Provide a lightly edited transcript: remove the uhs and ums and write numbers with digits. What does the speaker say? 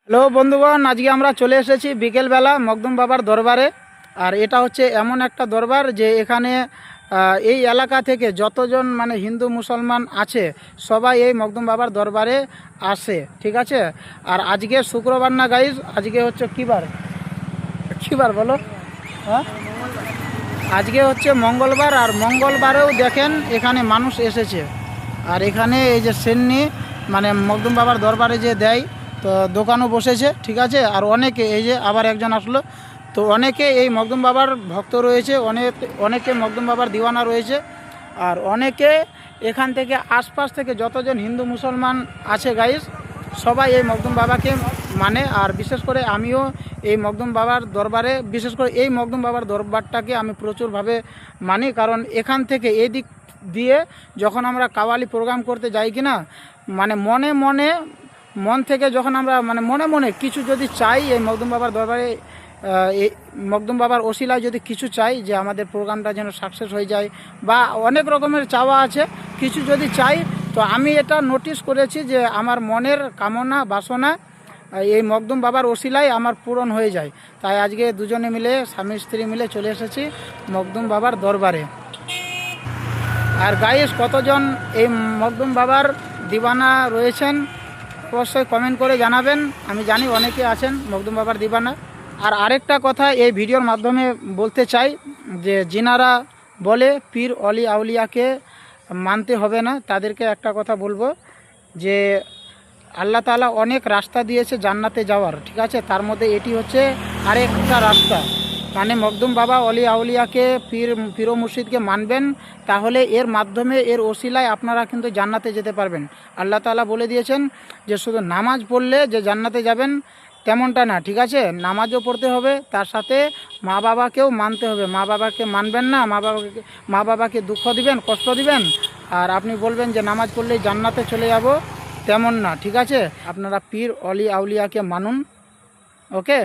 Hello বন্ধুগণ, আজকে আমরা চলে এসেছি বিকেলবেলা মকদুম বাবার দরবারে। আর এটা হচ্ছে এমন একটা দরবার যে এখানে এই এলাকা থেকে যতজন হিন্দু মুসলমান আছে সবাই এই মকদুম বাবার দরবারে আসে, ঠিক আছে। আর আজকে শুক্রবার না গাইজ, আজকে হচ্ছে কী বার বলো? হ্যাঁ, আজকে হচ্ছে মঙ্গলবার। আর মঙ্গলবারেও দেখেন এখানে মানুষ এসেছে। আর এখানে এই যে সেন্নি মকদুম বাবার দরবারে যে দেয়, তো দোকানও বসেছে, ঠিক আছে। আর অনেকে এই যে আবার একজন আসলো, তো অনেকে এই মকদুম বাবার ভক্ত রয়েছে, অনেকে মকদুম বাবার দিওয়ানা রয়েছে। আর অনেকে এখান থেকে আশপাশ থেকে যতজন হিন্দু মুসলমান আছে গাইস, সবাই এই মকদুম বাবাকে মানে। আর বিশেষ করে আমিও এই মকদুম বাবার দরবারে, বিশেষ করে এই মকদুম বাবার দরবারটাকে আমি প্রচুরভাবে মানি। কারণ এখান থেকে এই দিক দিয়ে যখন আমরা কাওয়ালি প্রোগ্রাম করতে যাই কি না, মন থেকে যখন আমরা মনে মনে কিছু যদি চাই এই মকদুম বাবার দরবারে, এই মকদুম বাবার ওসিলায় যদি কিছু চাই যে আমাদের প্রোগ্রামটা যেন সাকসেস হয়ে যায়, বা অনেক রকমের চাওয়া আছে, কিছু যদি চাই, তো আমি এটা নোটিশ করেছি যে আমার মনের কামনা বাসনা এই মকদুম বাবার ওসিলায় আমার পূরণ হয়ে যায়। তাই আজকে দুজনে মিলে, স্বামী স্ত্রী মিলে চলে এসেছি মকদুম বাবার দরবারে। আর গাইস, কতজন এই মকদুম বাবার দিওয়ানা রয়েছেন অবশ্যই কমেন্ট করে জানাবেন। আমি জানি অনেকে আছেন মকদুম বাবার দিওয়ানা। আর আরেকটা কথা এই ভিডিওর মাধ্যমে বলতে চাই যে যিনারা বলে পীর অলি আউলিয়াকে মানতে হবে না, তাদেরকে একটা কথা বলবো যে আল্লাহ তাআলা অনেক রাস্তা দিয়েছে জান্নাতে যাওয়ার, ঠিক আছে। তার মধ্যে এটি হচ্ছে আরেকটা রাস্তা। মকদুম বাবা অলি আউলিয়াকে, পীর ও মুর্শিদকে মানবেন, তাহলে এর মাধ্যমে, এর ওসিলায় আপনারা কিন্তু জান্নাতে যেতে পারবেন। আল্লাহ তাআলা বলে দিয়েছেন যে শুধু নামাজ পড়লে যে জান্নাতে যাবেন তেমনটা না, ঠিক আছে। নামাজও পড়তে হবে, তার সাথে মা বাবাকেও মানতে হবে। মা বাবাকে মানবেন না, মা বাবাকে দুঃখ দিবেন, কষ্ট দিবেন, আর আপনি বলবেন যে নামাজ পড়লেই জান্নাতে চলে যাব, তেমন না, ঠিক আছে। আপনারা পীর অলি আউলিয়াকে মানুন, ওকে।